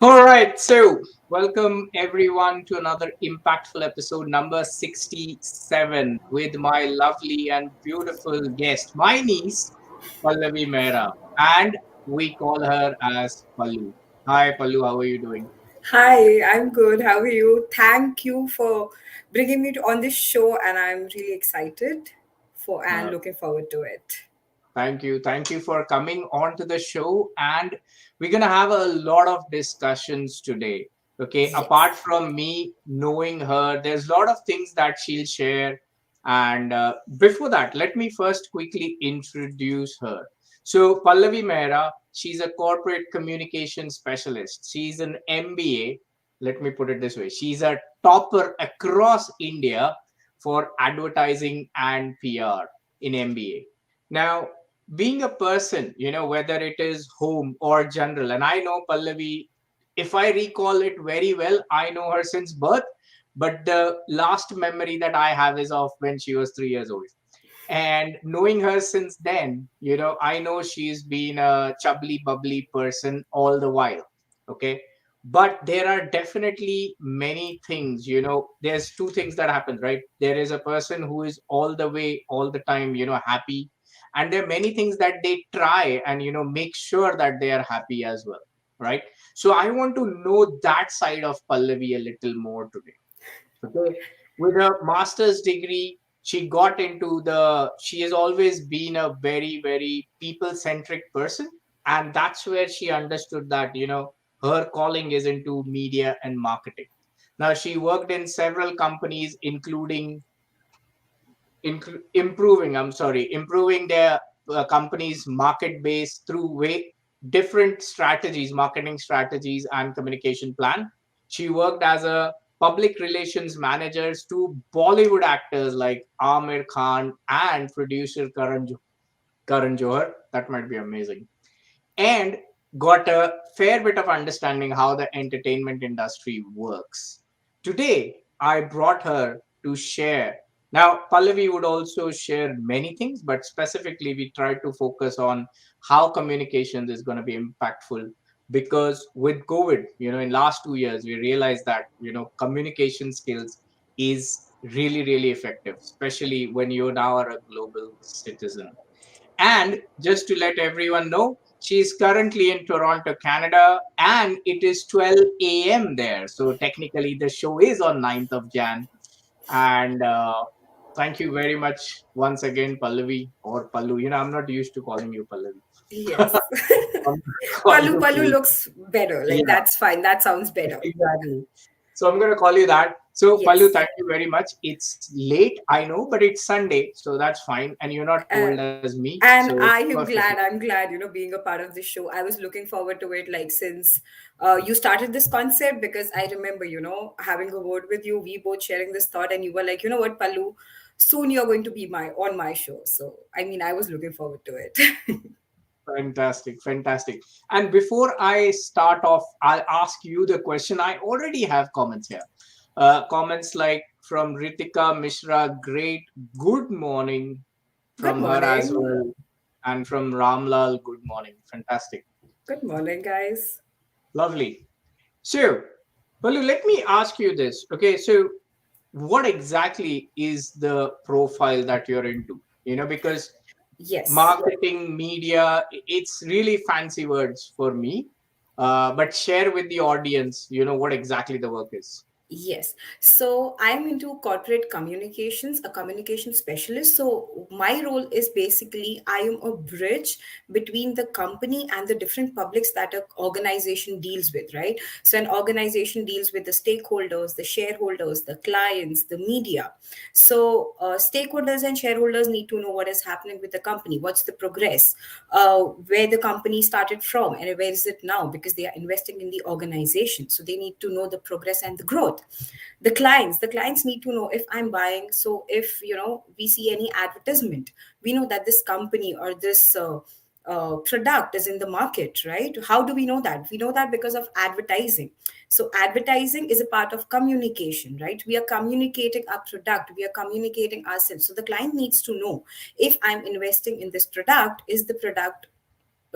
All right, so welcome everyone to another impactful episode number 67 with my lovely and beautiful guest, my niece, Pallavi Mehra, and we call her as Pallu. Hi, Pallu, how are you doing? Hi, I'm good. How are you? Thank you for bringing me on this show, and I'm really excited for and Uh, looking forward to it. Thank you. Thank you for coming on to the show. And we're going to have a lot of discussions today. Okay. Yes. Apart from me knowing her, there's a lot of things that she'll share. And before that, let me first quickly introduce her. So, Pallavi Mehra, she's a corporate communication specialist. She's an MBA. Let me put it this way, she's a topper across India for advertising and PR in MBA. Now, being a person, whether it is home or general, and I know Pallavi, if I recall it very well, I know her since birth, but the last memory that I have is of when she was 3 years old. And knowing her since then, I know she's been a chubbly, bubbly person all the while. Okay. But there are definitely many things, there's two things that happen, right? There is a person who is all the way, all the time, happy, and there are many things that they try and make sure that they are happy as well, right? So I want to know that side of Pallavi a little more today. Okay. With a master's degree, she has always been a very, very people centric person. And that's where she understood that, her calling is into media and marketing. Now, she worked in several companies, including improving their company's market base through different strategies, marketing strategies, and communication plan. She worked as a public relations manager to Bollywood actors like Aamir Khan and producer Karan Johar. That might be amazing. And got a fair bit of understanding how the entertainment industry works. Today, I brought her to share. Now, Pallavi would also share many things, but specifically, we try to focus on how communications is going to be impactful. Because with COVID, in last 2 years, we realized that communication skills is really, really effective, especially when you now are a global citizen. And just to let everyone know, she is currently in Toronto, Canada, and it is 12 a.m. there. So technically, the show is on 9th of Jan. And thank you very much once again, Pallavi or Pallu. I'm not used to calling you Pallavi. Yes. I'm gonna call Palu you Palu Pallu. looks better. Like, Yeah, that's fine. That sounds better. exactly. So I'm going to call you that. So, Pallu, Yes. thank you very much. It's late, I know, but it's Sunday, so that's fine. And you're not Uh, old as me, so and it's I am perfectly. glad. I'm glad, being a part of this show. I was looking forward to it, like, since you started this concept, because I remember, having a word with you, we both sharing this thought, and you were like, you know what, Palu, soon you're going to be on my show. So, I mean, I was looking forward to it. Fantastic, fantastic. And before I start off, I'll ask you the question. I already have comments here. Comments like from Ritika Mishra, great, good morning Good from her as morning. well. And from Ramlal, good morning. Fantastic. Good morning, guys. Lovely. So, Balu, let me ask you this. Okay, so what exactly is the profile that you're into? Because Yes. marketing, media, it's really fancy words for me. But share with the audience, what exactly the work is. Yes. So I'm into corporate communications, a communication specialist. So my role is basically I am a bridge between the company and the different publics that an organization deals with, right? So an organization deals with the stakeholders, the shareholders, the clients, the media. So stakeholders and shareholders need to know what is happening with the company, what's the progress, where the company started from, and where is it now, because they are investing in the organization. So they need to know the progress and the growth. The clients need to know if I'm buying. So if we see any advertisement, we know that this company or this product is in the market, right? How do we know that? We know that because of advertising. So advertising is a part of communication, right? We are communicating our product, we are communicating ourselves. So the client needs to know, if I'm investing in this product, is the product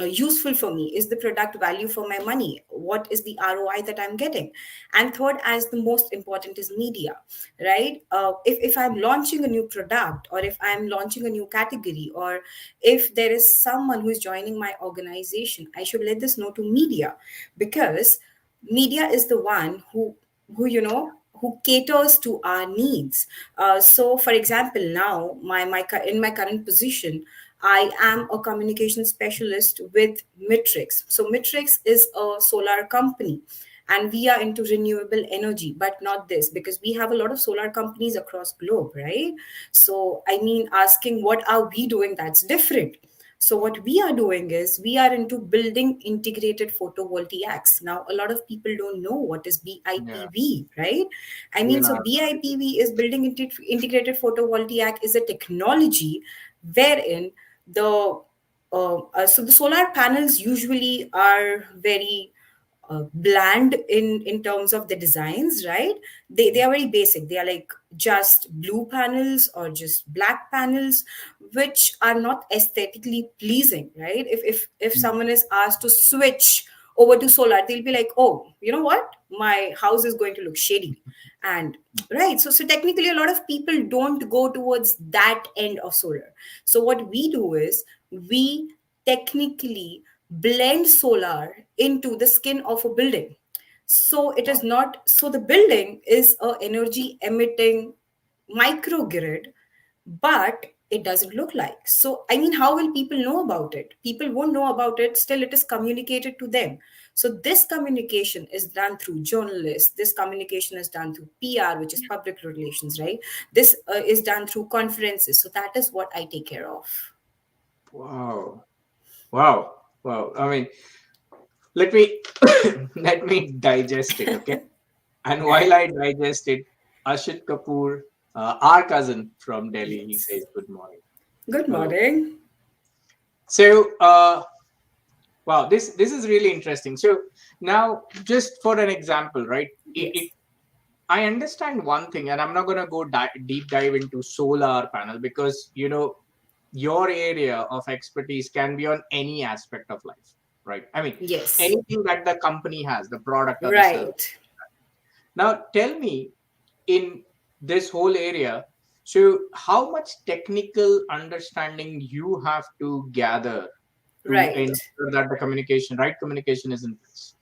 useful for me? Is the product value for my money? What is the ROI that I'm getting? And third, as the most important, is media, right? If I'm launching a new product, or if I'm launching a new category, or if there is someone who is joining my organization, I should let this know to media, because media is the one who caters to our needs. So for example, now in my current position, I am a communication specialist with Mitrix. So Mitrix is a solar company, and we are into renewable energy, but not this, because we have a lot of solar companies across globe, right? So I mean, asking what are we doing, that's different. So what we are doing is we are into building integrated photovoltaics. Now, a lot of people don't know what is Yeah, BIPV, right? I mean, even so our BIPV is building integrated photovoltaic, is a technology wherein so the solar panels usually are very bland in terms of the designs, right? They are very basic. They are like just blue panels or just black panels, which are not aesthetically pleasing, right? If someone is asked to switch over to solar, they'll be like, oh, you know what, my house is going to look shady. And right, so technically a lot of people don't go towards that end of solar. So what we do is we technically blend solar into the skin of a building. So it is not, so the building is a energy emitting microgrid, but it doesn't look like. So I mean, how will people know about it? People won't know about it, still it is communicated to them. So this communication is done through journalists, this communication is done through PR, which is public relations, right? This is done through conferences. So that is what I take care of. Wow. Wow. Wow. I mean, let me let me digest it, okay? And while I digest it, Ashit Kapoor, our cousin from Delhi, he Yes. says good morning. Good Hello. morning. So, wow, this is really interesting. So now, just for an example, right? Yes. I understand one thing, and I'm not gonna go deep dive into solar panel because your area of expertise can be on any aspect of life, right? I mean, Yes. anything that the company has, the product or the service. Right. Now, tell me, in this whole area, so how much technical understanding you have to gather to Right. ensure that the right communication is in place?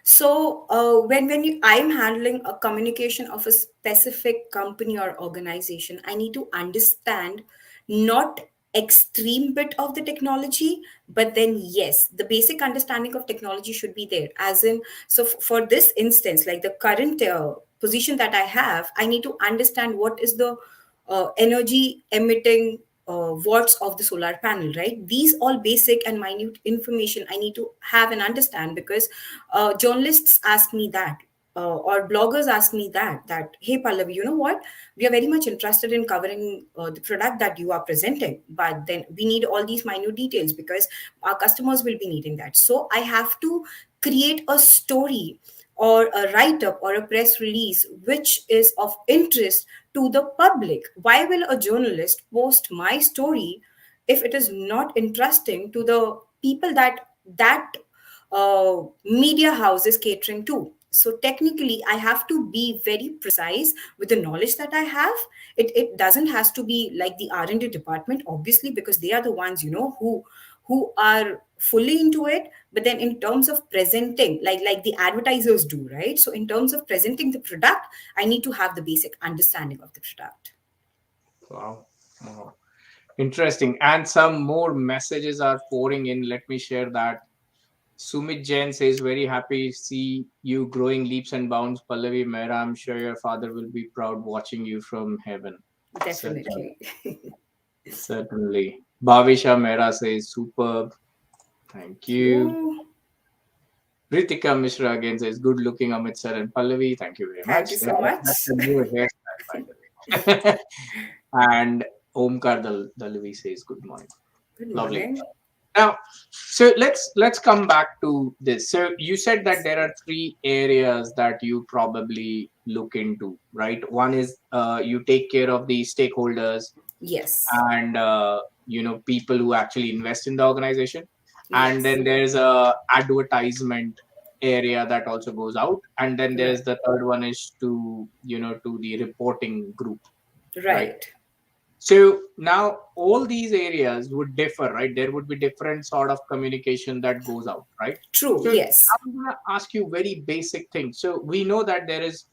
So when I'm handling a communication of a specific company or organization, I need to understand not extreme bit of the technology, but then yes, the basic understanding of technology should be there. As in, so for this instance, like the current position that I have, I need to understand what is the energy emitting watts of the solar panel, right? These all basic and minute information I need to have and understand, because journalists ask me that, or bloggers ask me that hey Pallavi, you know what, we are very much interested in covering the product that you are presenting, but then we need all these minute details because our customers will be needing that. So I have to create a story or a write up or a press release which is of interest to the public. Why will a journalist post my story if it is not interesting to the people that media house is catering to? So technically I have to be very precise with the knowledge that I have. It doesn't has to be like the R&D department, obviously, because they are the ones, who are fully into it. But then in terms of presenting, like the advertisers do, right? So in terms of presenting the product, I need to have the basic understanding of the product. Wow. Wow. Interesting. And some more messages are pouring in. Let me share that. Sumit Jain says, very happy to see you growing leaps and bounds. Pallavi Mehra, I'm sure your father will be proud watching you from heaven. Certainly. Definitely. Certainly. Bhavisha Mehra says, superb. Thank you. You. Ritika Mishra again says, good looking Amit sir and Pallavi. Thank you very Thank you much. so That's much. a new hairstyle, by the way. And Omkar Dalvi says, good morning. Good Lovely. morning. Now, so let's come back to this. So you said that there are three areas that you probably look into, right? One is you take care of the stakeholders Yes. and people who actually invest in the organization, and Yes. then there's a advertisement area that also goes out, and then there's Right. the third one is to the reporting group, right? Right. So now all these areas would differ, right? There would be different sort of communication that goes out, right? True. So Yes. I'm going to ask you very basic things. So we know that there is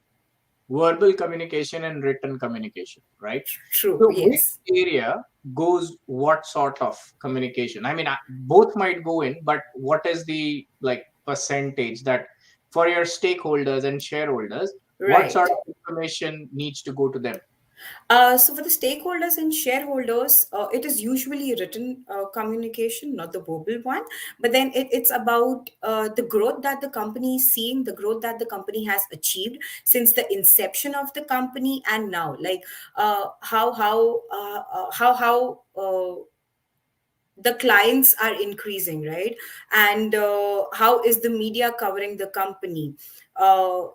verbal communication and written communication, right? True. So which Yes. area goes what sort of communication? I mean, both might go in, but what is the like percentage that for your stakeholders and shareholders, what sort Right. of information needs to go to them? So for the stakeholders and shareholders, it is usually written communication, not the verbal one. But then it's about the growth that the company is seeing, the growth that the company has achieved since the inception of the company and now, like how the clients are increasing, right? And how is the media covering the company, uh,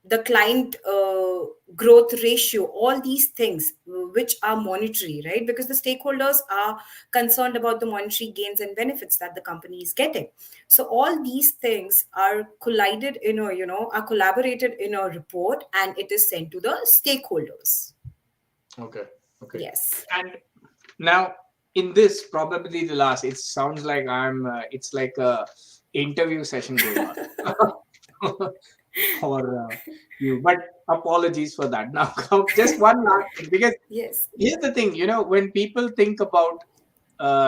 the client growth ratio, all these things which are monetary, right? Because the stakeholders are concerned about the monetary gains and benefits that the company is getting. So all these things are collided in a, are collaborated in a report, and it is sent to the stakeholders. Okay. Okay. Yes. And now, in this, probably the last, it sounds like it's like a interview session going on for you. But apologies for that. Now, just one last thing, because Yes. here's the thing, when people think about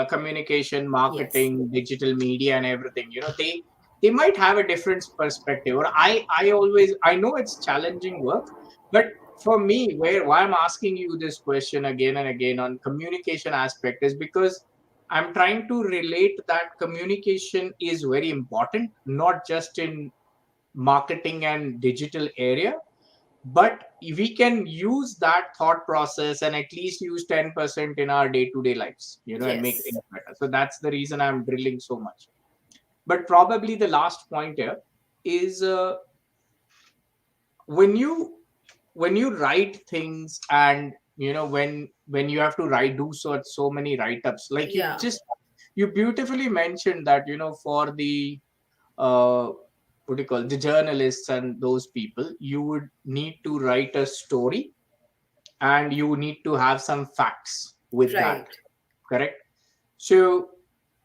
communication, Yes. marketing, digital media, and everything, they might have a different perspective. Or I know it's challenging work, but for me, why I'm asking you this question again and again on communication aspect is because I'm trying to relate that communication is very important, not just in marketing and digital area, but we can use that thought process and at least use 10% in our day-to-day lives, and make Yes. things better. So that's the reason I'm drilling so much. But probably the last point here is when you write things, and when you have to do so many write-ups, like Yeah. you beautifully mentioned that for the uh, what do you call the journalists and those people, you would need to write a story and you need to have some facts with that, Right. correct? So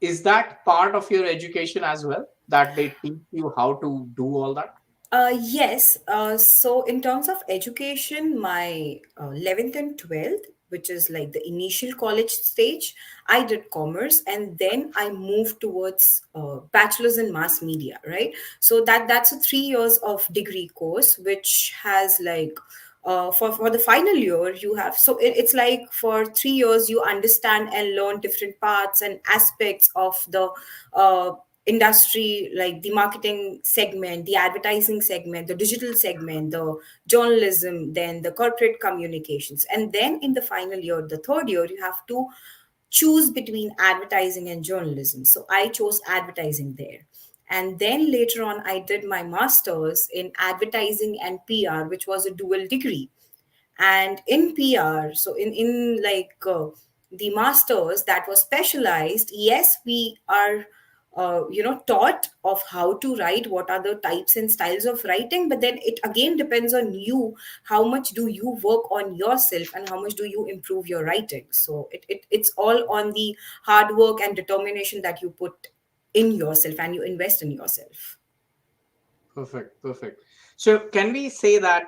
is that part of your education as well, that they teach you how to do all that? Yes. So, in terms of education, my 11th and 12th, which is like the initial college stage, I did commerce, and then I moved towards bachelor's in mass media, right? So that's a 3 years of degree course, which has like for the final year you have, so it's like for 3 years you understand and learn different parts and aspects of the industry, like the marketing segment, the advertising segment, the digital segment, the journalism, then the corporate communications. And then in the final year, the third year, you have to choose between advertising and journalism. So I chose advertising there. And then later on, I did my master's in advertising and PR, which was a dual degree. And in PR, so in like the masters that was specialized, yes, we are taught of how to write, what are the types and styles of writing, but then it again depends on you. How much do you work on yourself and how much do you improve your writing? So it's all on the hard work and determination that you put in yourself and you invest in yourself. Perfect, perfect. So can we say that,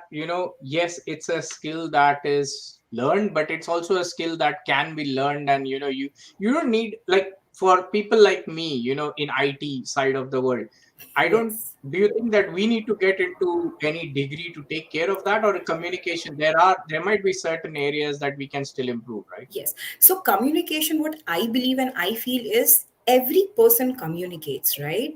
yes, it's a skill that is learned, but it's also a skill that can be learned, and you don't need, like, for people like me, in IT side of the world, I don't. Yes. Do you think that we need to get into any degree to take care of that, or communication? There might be certain areas that we can still improve, right? Yes. So communication, what I believe and I feel is every person communicates, right?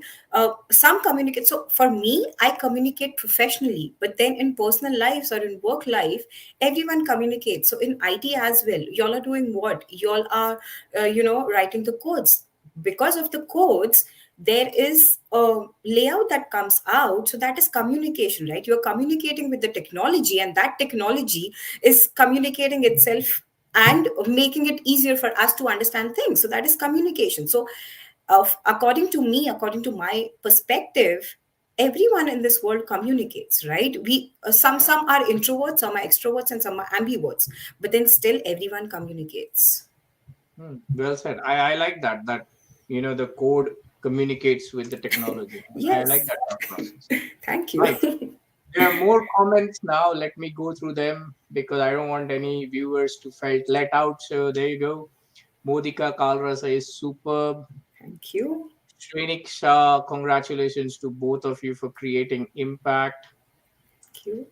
Some communicate. So for me, I communicate professionally, but then in personal lives or in work life, everyone communicates. So in IT as well, y'all are doing what? Y'all are, writing the codes. Because of the codes, there is a layout that comes out. So that is communication, right? You're communicating with the technology, and that technology is communicating itself and making it easier for us to understand things. So that is communication. So according to me, according to my perspective, everyone in this world communicates, right? We some are introverts, some are extroverts, and some are ambiverts, but then still everyone communicates. Well said. I like that the code communicates with the technology. I like Yes. that thought process. Thank you. Right. There are more comments now. Let me go through them because I don't want any viewers to felt let out. So there you go. Modika Kalra says superb. Thank you. Shrenik Shah, congratulations to both of you for creating impact. Thank you.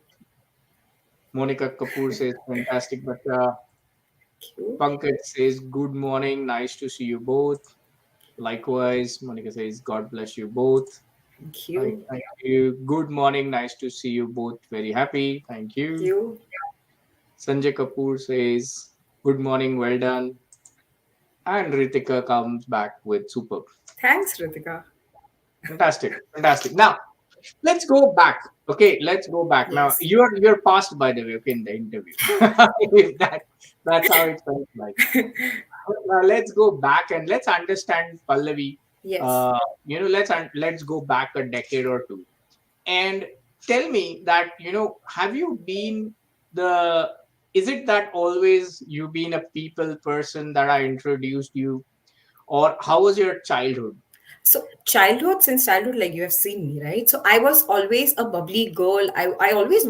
Monica Kapoor says fantastic, but Thank you. Pankaj says good morning, nice to see you both. Likewise, Monica says God bless you both. Thank Right, you. thank you. Good morning, nice to see you both. Very happy, thank Thank you. you. Sanjay Kapoor says good morning, well done. And Ritika comes back with superb. Thanks, Ritika. Fantastic, fantastic. Now let's go back. Okay, let's go back. Now Yes. you're passed, by the way, okay, in the interview. If that's how it felt like. Now let's go back and let's understand Pallavi. Yes. Let's go back a decade or two and tell me that have you been the is it that always you been a people person that I introduced you, or how was your childhood? So childhood, since childhood, like you have seen me, right? So I was always a bubbly girl. I always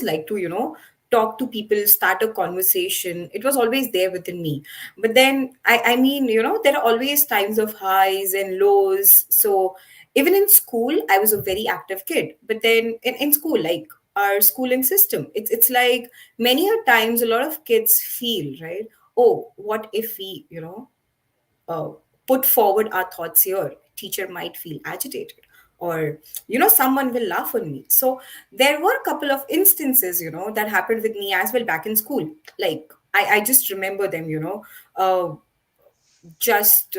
like to, talk to people, start a conversation. It was always there within me. But then I mean, there are always times of highs and lows. So even in school, I was a very active kid. But then in school, like our schooling system, it's like many a times a lot of kids feel, right? Oh, what if we, uh, put forward our thoughts here, teacher might feel agitated, or someone will laugh on me. So there were a couple of instances that happened with me as well back in school. Like I just remember them, just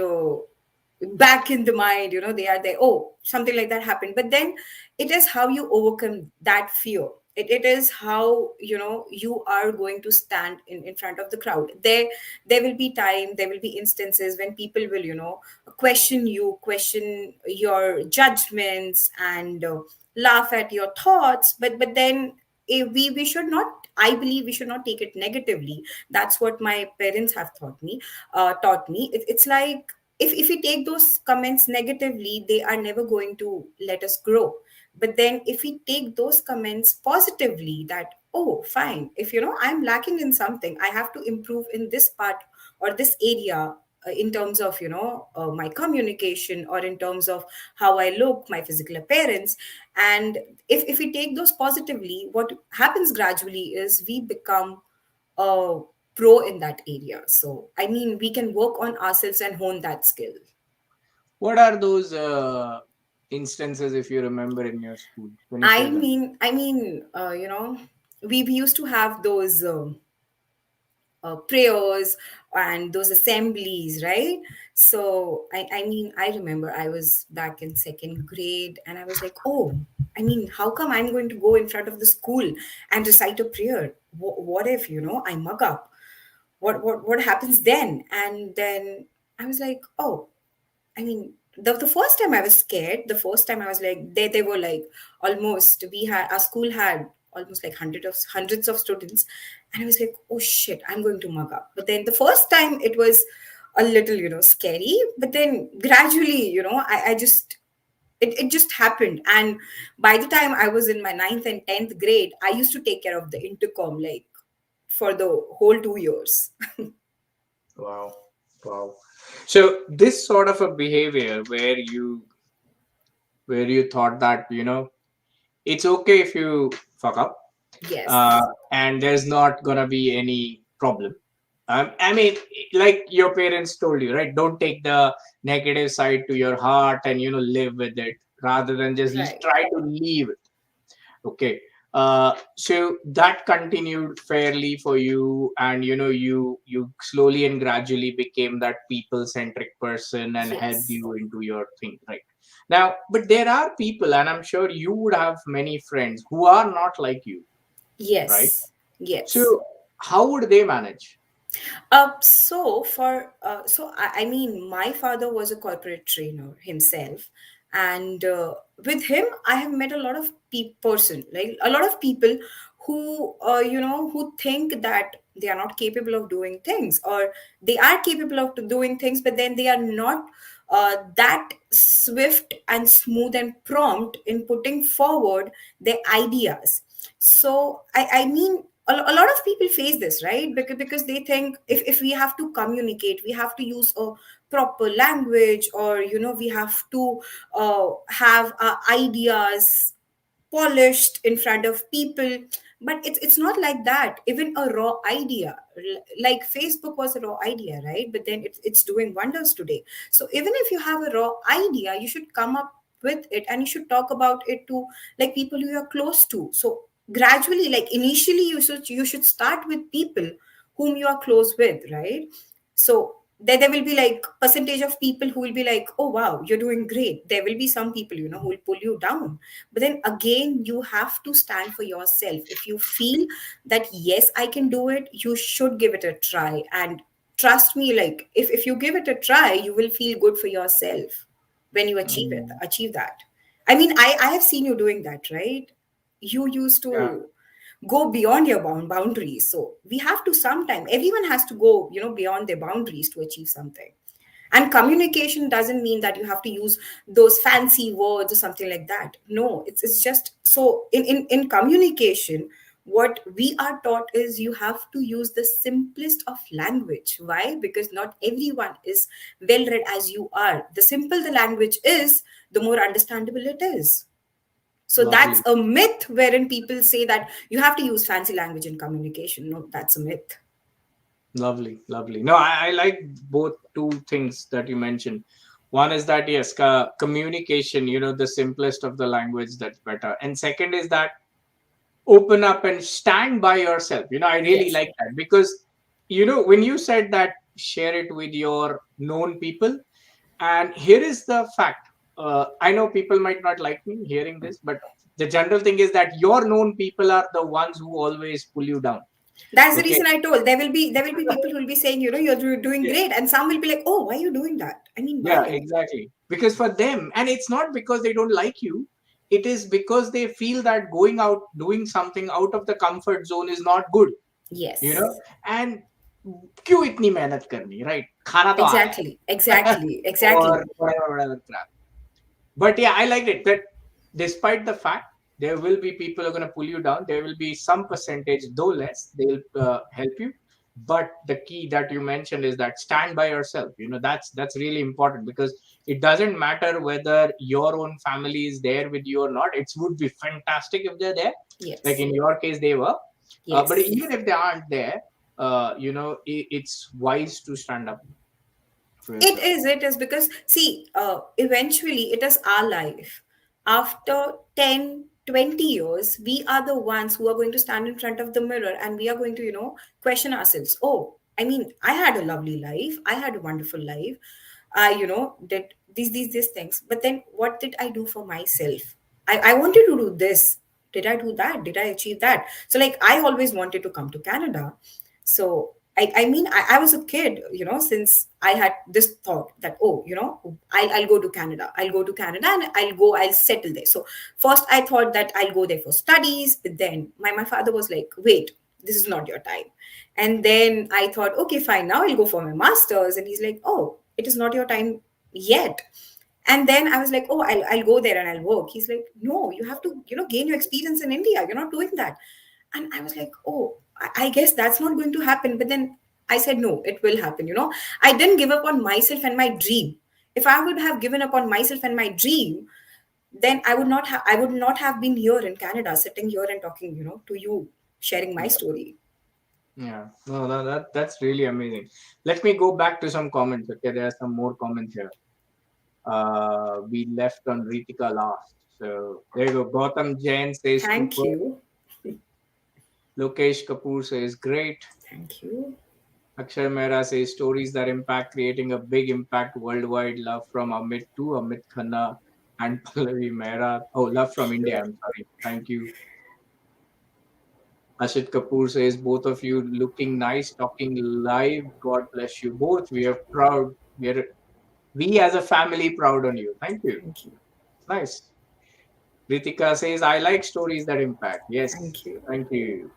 back in the mind, they are there. Oh, something like that happened. But then it is how you overcome that fear. It is how you are going to stand in front of the crowd. There will be time, there will be instances when people will question you, question your judgments, and laugh at your thoughts. But then we should not, I believe we should not take it negatively. That's what my parents have taught me. It's like if we take those comments negatively, they are never going to let us grow. But then if we take those comments positively, that oh fine, if I'm lacking in something, I have to improve in this part or this area, in terms of my communication, or in terms of how I look, my physical appearance. And if we take those positively, what happens gradually is we become a pro in that area. So I mean, we can work on ourselves and hone that skill. What are those instances, if you remember, in your school? Can you I share them? mean, I mean, we used to have those prayers and those assemblies, right? So I mean, I remember I was back in second grade, and I was like, oh, I mean, how come I'm going to go in front of the school and recite a prayer? What if I mug up? What happens then? And then I was like, oh, I mean, the first time I was scared. The first time I was like, they were like, almost, we had, our school had almost like hundreds of students, and I was like, oh shit, I'm going to mug up. But then the first time it was a little, scary, but then gradually, I just, it just happened. And by the time I was in my ninth and 10th grade, I used to take care of the intercom, like, for the whole 2 years. Wow. Wow. So this sort of a behavior where you thought that, it's okay if you fuck up, Yes. and there's not gonna be any problem. I mean, like your parents told you, right? Don't take the negative side to your heart and live with it rather than just Right. try to leave it. Okay. So that continued fairly for you, and you slowly and gradually became that people centric person and helped Yes. you into your thing, right? Now, but there are people, and I'm sure you would have many friends who are not like you, right? Yes. Yes. So how would they manage? I mean, my father was a corporate trainer himself, and with him, I have met a lot of like a lot of people who, who think that they are not capable of doing things, or they are capable of doing things, but then they are not that swift and smooth and prompt in putting forward their ideas. So I mean, a lot of people face this, right? Because they think, if we have to communicate, we have to use a proper language, or we have to have our ideas polished in front of people. But it's not like that. Even a raw idea, like Facebook was a raw idea, right? But then it's doing wonders today. So even if you have a raw idea, you should come up with it, and you should talk about it to, like, people you are close to. So gradually, like, initially, you should start with people whom you are close with, right? So there will be like percentage of people who will be like, oh wow, you're doing great. There will be some people, who will pull you down. But then again, you have to stand for yourself. If you feel that yes, I can do it, you should give it a try. And trust me, like, if you give it a try, you will feel good for yourself when you Mm, achieve that. I mean, I have seen you doing that, right? You used yeah. to go beyond your boundaries. So we have to, sometime everyone has to go, beyond their boundaries to achieve something. And communication doesn't mean that you have to use those fancy words or something like that. No, it's just, so in communication, what we are taught is you have to use the simplest of language. Why? Because not everyone is well read as you are. The simple the language is, the more understandable it is. So that's Lovely. a myth wherein people say that you have to use fancy language in communication. No, that's a myth. Lovely, lovely. No, I like both two things that you mentioned. One is that yes, communication, the simplest of the language, that's better. And second is that open up and stand by yourself. I really Yes. like that because, when you said that share it with your known people, and here is the fact. I know people might not like me hearing this, but the general thing is that your known people are the ones who always pull you down. That's the Okay. reason I told. There will be people who will be saying, you're doing Yeah. great, and some will be like, oh, why are you doing that? I mean, Yeah, why? exactly. Because for them, and it's not because they don't like you, it is because they feel that going out, doing something out of the comfort zone is not good, you know. Yes. And क्यों इतनी मेहनत करनी, right? खाना तो आ रहा Exactly. है. Exactly. Or Exactly. whatever crap. But yeah, I liked it that despite the fact there will be people who are going to pull you down, there will be some percentage, though less, they'll help you. But the key that you mentioned is that stand by yourself. That's really important because it doesn't matter whether your own family is there with you or not. It would be fantastic if they're there. Like Yes. in your case, they were. But Yes. even if they aren't there, it's wise to stand up for yourself. It is because, see, eventually it is our life. After 10, 20 years, we are the ones who are going to stand in front of the mirror, and we are going to, question ourselves. Oh, I mean, I had a lovely life. I had a wonderful life. I, did these things. But then what did I do for myself? I wanted to do this. Did I do that? Did I achieve that? So, like, I always wanted to come to Canada. So I was a kid, since I had this thought that, oh, I'll go to Canada. I'll go to Canada and I'll settle there. So first I thought that I'll go there for studies. But then my father was like, wait, this is not your time. And then I thought, okay, fine, now I'll go for my master's. And he's like, oh, it is not your time yet. And then I was like, oh, I'll go there and I'll work. He's like, no, you have to, gain your experience in India. You're not doing that. And I was like, oh, I guess that's not going to happen. But then I said, no, it will happen. I didn't give up on myself and my dream. If I would have given up on myself and my dream, then I would not have been here in Canada, sitting here and talking, to you, sharing my story. Yeah, no, that's really amazing. Let me go back to some comments. Okay, there are some more comments here. We left on Ritika last. So there you go. Gautam Jain says Thank super. you. Lokesh Kapoor says great. Thank you. Akshay Mehra says stories that impact, creating a big impact worldwide. Love from Amit to Amit Khanna and Pallavi Mehra. Oh, love from India. Sure. I'm sorry. Thank you. Ashit Kapoor says both of you looking nice, talking live. God bless you both. We are proud. We as a family proud on you. Thank you. Thank you. Nice. Ritika says I like stories that impact. Thank Yes. you. Thank you.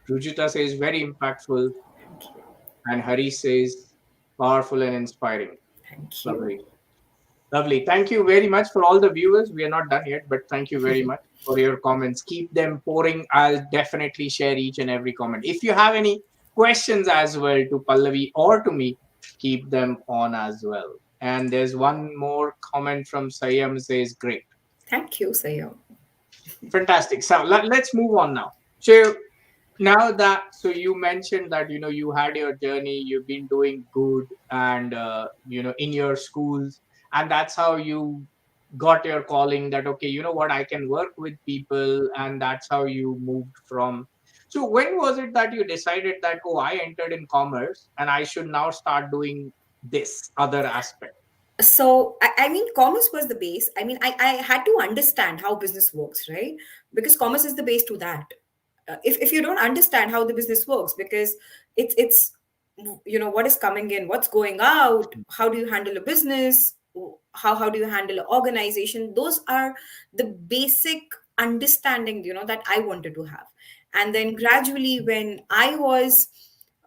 Rujita says very impactful. Thank you. And Hari says powerful and inspiring. Thank you. Lovely. Lovely. Thank you very much for all the viewers. We are not done yet, but thank you very much for your comments. Keep them pouring. I'll definitely share each and every comment. If you have any questions as well to Pallavi or to me, keep them on as well. And there's one more comment from Sayam says, great. Thank you, Sayo. Fantastic. So let's move on now. So now that, so you mentioned that you had your journey, you've been doing good, and in your schools, and that's how you got your calling, that okay, you know what, I can work with people, and that's how you moved from. So when was it that you decided that, oh, I entered in commerce and I should now start doing this other aspect? So I mean, commerce was the base. I mean, I had to understand how business works, right? Because commerce is the base to that. If you don't understand how the business works, because it's what is coming in, what's going out, how do you handle a business, how do you handle an organization, those are the basic understanding that I wanted to have. And then gradually, when I was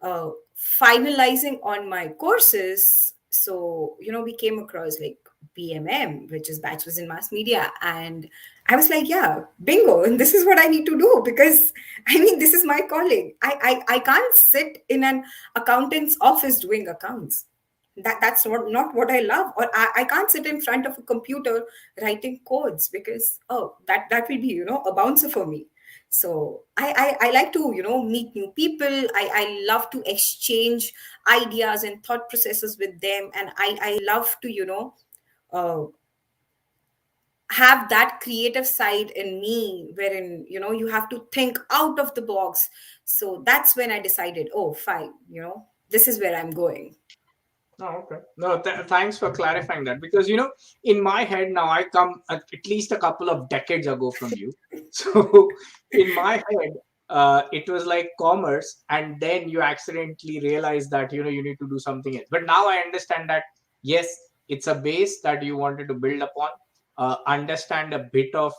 uh, finalizing on my courses, so we came across like BMM, which is Bachelor's in Mass Media, and I was like, yeah, bingo, and this is what I need to do, because I mean, this is my calling. I can't sit in an accountant's office doing accounts. That's not what I love. Or I can't sit in front of a computer writing codes, because that will be a bouncer for me. So I like to meet new people. I love to exchange ideas and thought processes with them, and I love to uh, have that creative side in me, wherein you have to think out of the box. So that's when I decided, oh fine, this is where I'm going. Oh, okay. No, thanks for clarifying that, because in my head now, I come at least a couple of decades ago from you. So in my head, it was like commerce, and then you accidentally realize that you need to do something else. But now I understand that yes, it's a base that you wanted to build upon, understand a bit of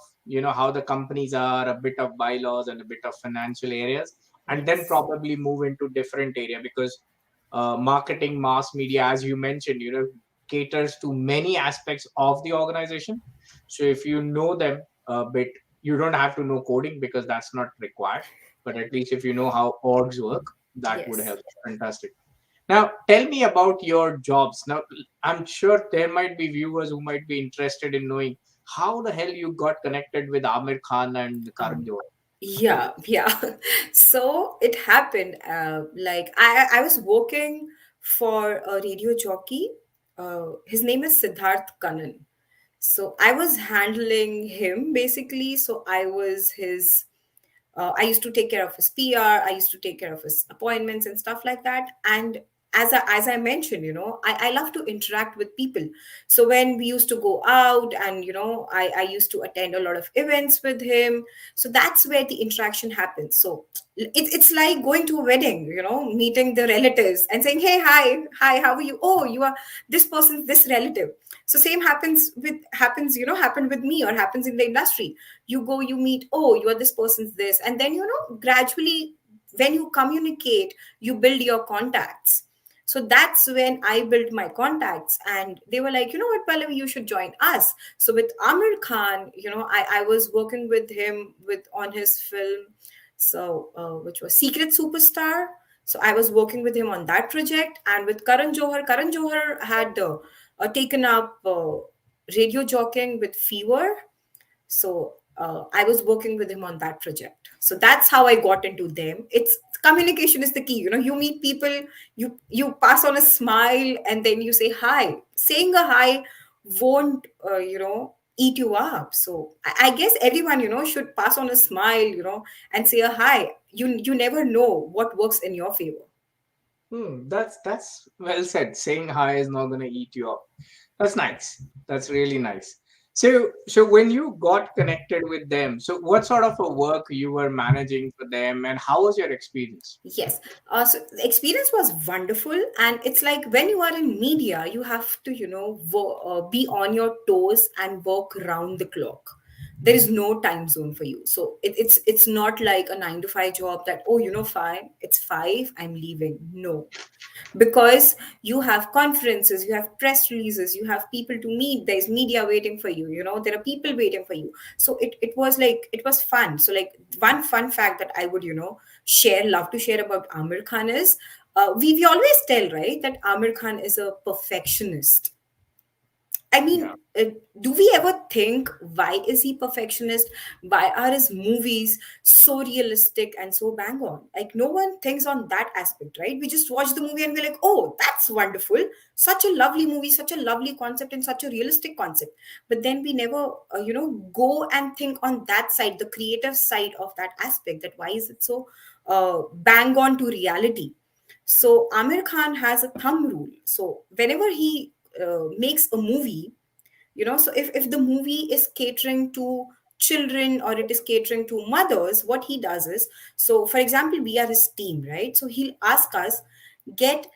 how the companies are, a bit of bylaws, and a bit of financial areas, and then Yes. probably move into different area, because marketing, mass media, as you mentioned, caters to many aspects of the organization. So if you know them a bit, you don't have to know coding because that's not required. But at least if you know how orgs work, that would Yes. help. Fantastic. Now, tell me about your jobs. Now, I'm sure there might be viewers who might be interested in knowing how the hell you got connected with Aamir Khan and Karan um, Johar. yeah. So it happened, like I was working for a radio jockey. His name is Siddharth Kanan. So I was handling him basically. So I was his I used to take care of his PR, I used to take care of his appointments and stuff like that. And as I mentioned, I love to interact with people. So when we used to go out, and I used to attend a lot of events with him. So that's where the interaction happens. So it's like going to a wedding, meeting the relatives and saying, hey, hi, how are you? Oh, you are this person's this relative. So same happened with me, or happens in the industry. You go, you meet, oh, you are this person's this, and then gradually, when you communicate, you build your contacts. So that's when I built my contacts, and they were like, you know what, Pallavi, you should join us. So with Aamir Khan, I was working with him with on his film, so which was Secret Superstar. So I was working with him on that project, and with Karan Johar had taken up radio jockeying with Fever. So I was working with him on that project. So that's how I got into them. It's communication is the key. You meet people, you pass on a smile, and then you say hi. Saying a hi won't eat you up. So I guess everyone should pass on a smile, and say a hi. You never know what works in your favor. That's well said. Saying hi is not gonna eat you up. That's nice. That's really nice. So when you got connected with them, so what sort of a work you were managing for them, and how was your experience? Yes. So the experience was wonderful. And it's like when you are in media, you have to, be on your toes and work round the clock. There is no time zone for you. So it's not like a 9 to 5 job that, oh, fine, it's 5, I'm leaving. No, because you have conferences, you have press releases, you have people to meet, there's media waiting for you, there are people waiting for you. So it was like, it was fun. So like, one fun fact that I would love to share about Amir Khan is, we always tell, right, that Amir Khan is a perfectionist. I Yeah. mean, do we ever think, why is he perfectionist? Why are his movies so realistic and so bang on? Like, no one thinks on that aspect, right? We just watch the movie and we're like, oh, that's wonderful. Such a lovely movie, such a lovely concept, and such a realistic concept. But then we never, go and think on that side, the creative side of that aspect, that why is it so bang on to reality? So Amir Khan has a thumb rule. So whenever he makes a movie, so if the movie is catering to children, or it is catering to mothers, what he does is, so for example, we are his team, right? So he'll ask us, get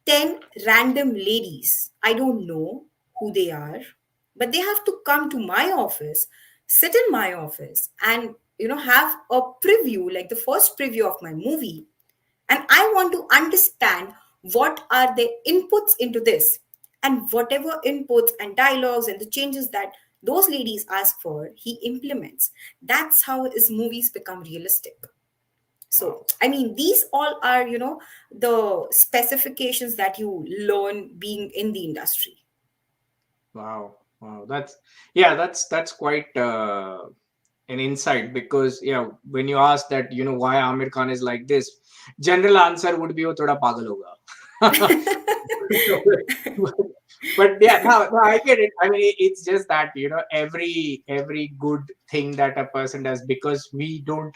10 random ladies, I don't know who they are, but they have to come to my office, sit in my office, and have a preview, like the first preview of my movie. And I want to understand what are the inputs into this, and whatever inputs and dialogues and the changes that those ladies ask for, he implements. That's how his movies become realistic. So Wow. I mean, these all are the specifications that you learn being in the industry. Wow. Wow. That's quite an insight, because when you ask that, why Amir Khan is like this, general answer would be, "Oh, thoda pagal hoga." But yeah, no, I get it. I mean, it's just that, every good thing that a person does, because we don't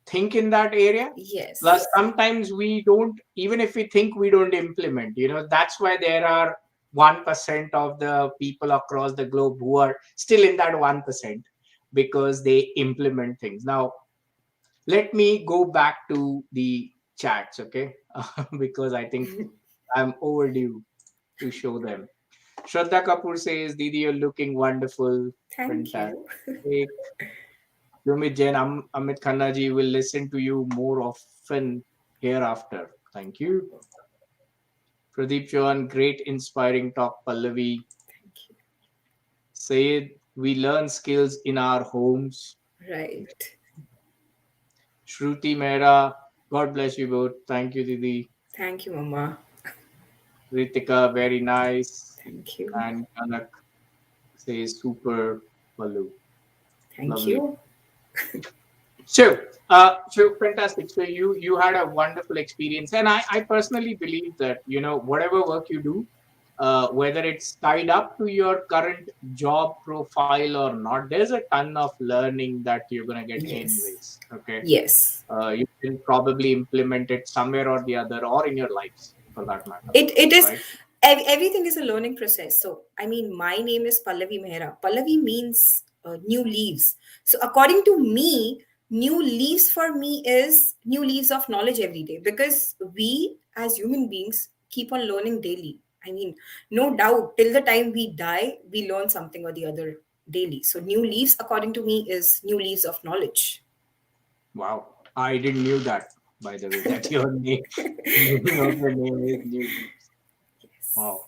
think in that area. Plus, Yes. sometimes we don't, even if we think, we don't implement. That's why there are 1% of the people across the globe who are still in that 1%, because they implement things. Now, let me go back to the chats, okay? Because I think I'm overdue to show them. Shraddha Kapoor says, Didi, you're looking wonderful. Thank Fantastic. you. Yumit Jain, Amit Khanna ji will listen to you more often hereafter. Thank you. Pradeep Chauhan, great inspiring talk. Pallavi Thank said, we learn skills in our homes. you. Right. Shruti Mehra, God bless you both. Thank you, Didi. Thank you, Mama. Ritika, very nice. Thank you. And Kanak says, super, Pallu. Thank Lovely. you. So fantastic. So you had a wonderful experience, and I personally believe that whatever work you do, whether it's tied up to your current job profile or not, there's a ton of learning that you're gonna get Yes. anyways. Okay, Yes. you can probably implement it somewhere or the other, or in your lives. for that matter, It is right? everything is a learning process. So I mean, my name is Pallavi Mehra. Pallavi means new leaves. So according to me, new leaves for me is new leaves of knowledge every day, because we as human beings keep on learning daily. I mean, no doubt, till the time we die, we learn something or the other daily. So new leaves according to me is new leaves of knowledge. Wow, I didn't knew that, by the way, that your name, meaning of your name is New Leaves. Yes. Wow.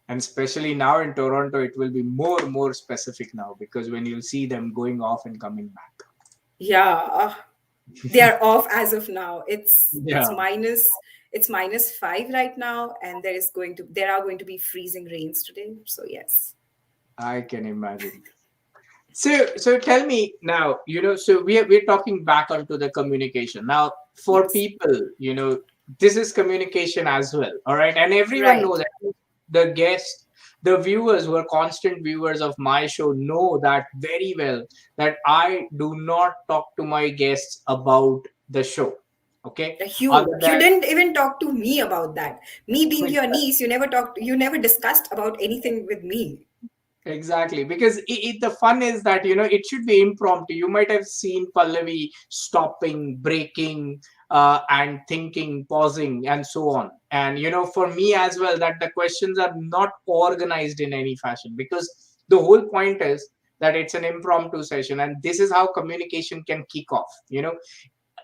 And especially now in Toronto, it will be more specific now, because when you'll see them going off and coming back. Yeah, they are off as of now. Yeah, It's -5 right now, and there are going to be freezing rains today. So yes. I can imagine. So tell me now, so we're talking back onto the communication. Now, for Yes. people, this is communication as well. All right. And everyone Right. knows that the guests, the viewers who are constant viewers of my show know that very well, that I do not talk to my guests about the show. Okay. Other You didn't even talk to me about that. Me being than your niece, you never discussed about anything with me. exactly, because the fun is that it should be impromptu. You might have seen Pallavi stopping, breaking, and thinking, pausing, and so on. And for me as well, that the questions are not organized in any fashion, because the whole point is that it's an impromptu session, and this is how communication can kick off.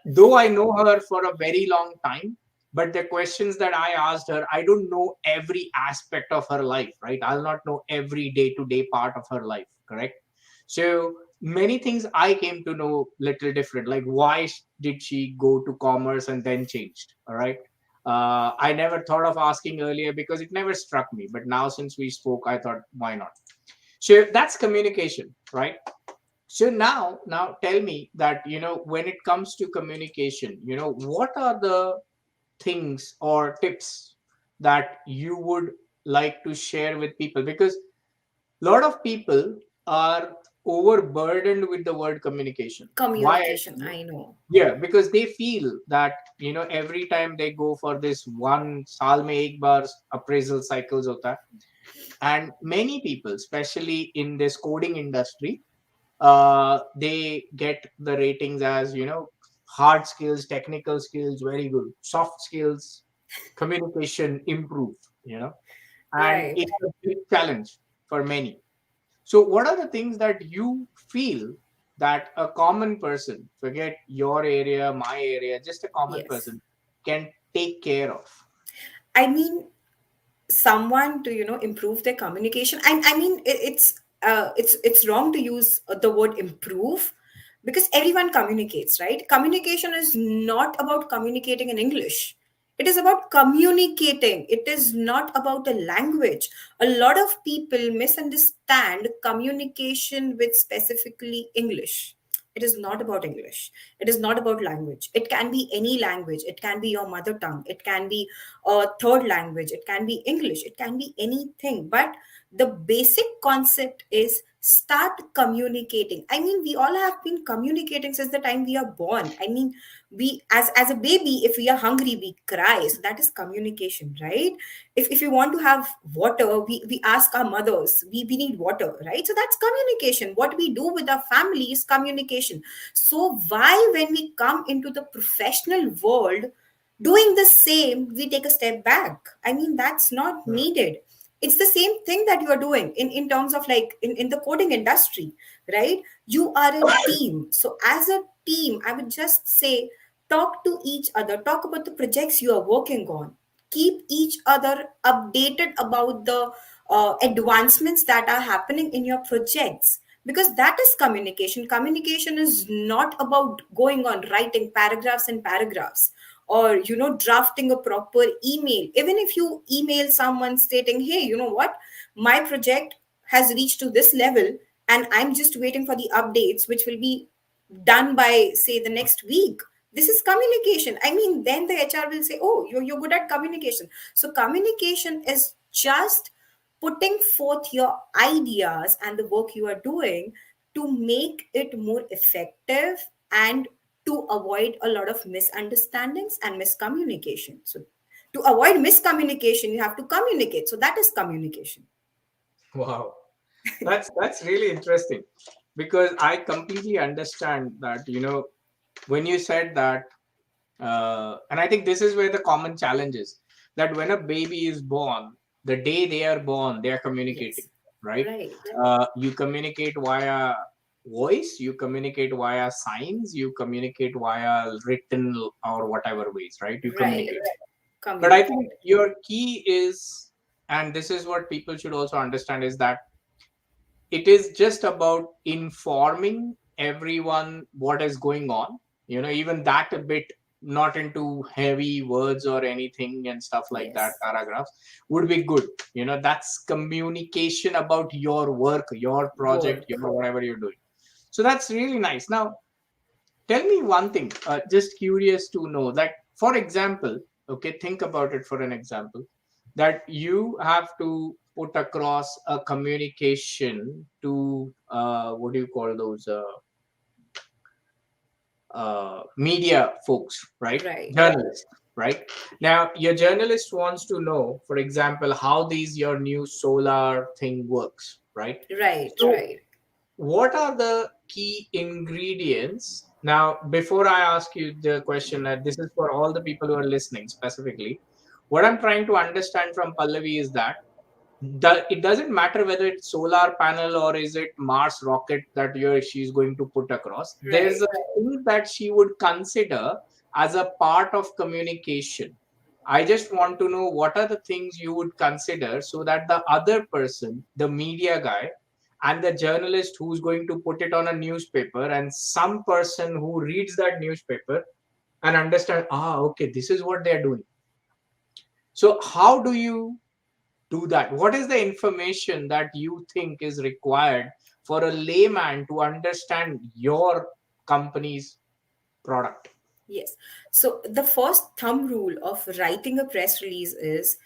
Though I know her for a very long time, but the questions that I asked her, I don't know every aspect of her life, right? I'll not know every day to day part of her life, correct? So many things I came to know little different, like why did she go to commerce and then changed, all right? I never thought of asking earlier because it never struck me, but now since we spoke, I thought, why not? So that's communication, right? So now tell me that when it comes to communication, what are the things or tips that you would like to share with people, because a lot of people are overburdened with the word communication. Why I Communication, feel? I know. Yeah, because they feel that every time they go for this one साल में एक बार appraisal cycles होता है, and many people, especially in this coding industry, they get the ratings as hard skills, technical skills very good, soft skills, communication improve, and Right. it's a big challenge for many. So what are the things that you feel that a common person, forget your area, my area, just a common Yes. person, can take care of? I mean, someone to improve their communication. I mean, it's wrong to use the word improve, because everyone communicates, right? Communication is not about communicating in English. It is about communicating. It is not about a language. A lot of people misunderstand communication with specifically English. It is not about English. It is not about language. It can be any language. It can be your mother tongue. It can be a third language. It can be English. It can be anything. But the basic concept is start communicating. I mean, we all have been communicating since the time we are born. I mean, we as a baby, if we are hungry, we cry. So that is communication, right? If we want to have water, we ask our mothers, we need water, right? So that's communication. What we do with our family is communication. So why, when we come into the professional world doing the same, we take a step back? I mean, that's not needed. It's the same thing that you are doing in terms of, like, in the coding industry, right? You are a team. So as a team, I would just say, talk to each other, talk about the projects you are working on, keep each other updated about the advancements that are happening in your projects, because that is communication. Communication is not about going on writing paragraphs and paragraphs, or drafting a proper email. Even if you email someone stating, hey, you know what, my project has reached to this level, and I'm just waiting for the updates, which will be done by, say, the next week. This is communication. I mean, then the HR will say, oh, you're good at communication. So communication is just putting forth your ideas and the work you are doing to make it more effective, and to avoid a lot of misunderstandings and miscommunication. So To avoid miscommunication, you have to communicate. So that is communication. Wow. That's really interesting, because I completely understand that, when you said that, and I think this is where the common challenge is, that when a baby is born, the day they are born, they are communicating, Yes. right? Right. You communicate via voice, you communicate via signs, you communicate via written or whatever ways, right? You Right. communicate. But I think Communicate. your key is, and this is what people should also understand, is that it is just about informing everyone what is going on, even that a bit, not into heavy words or anything and stuff like that, Yes. paragraphs would be good. That's communication about your work, your project, Work. whatever you're doing. So that's really nice. Now tell me one thing, just curious to know that, for example, okay, think about it for an example, that you have to put across a communication to, what do you call those, media folks, right? Right. Journalists, right? Now your journalist wants to know, for example, how these your new solar thing works, right? Right. So Right. what are the key ingredients? Now, before I ask you the question, this is for all the people who are listening specifically. What I'm trying to understand from Pallavi is that it doesn't matter whether it's solar panel or is it Mars rocket that she's going to put across. There's Right. a thing that she would consider as a part of communication. I just want to know what are the things you would consider, so that the other person, the media guy, and the journalist who's going to put it on a newspaper, and some person who reads that newspaper and understand, okay, this is what they're doing. So how do you do that? What is the information that you think is required for a layman to understand your company's product? Yes. So the first thumb rule of writing a press release is,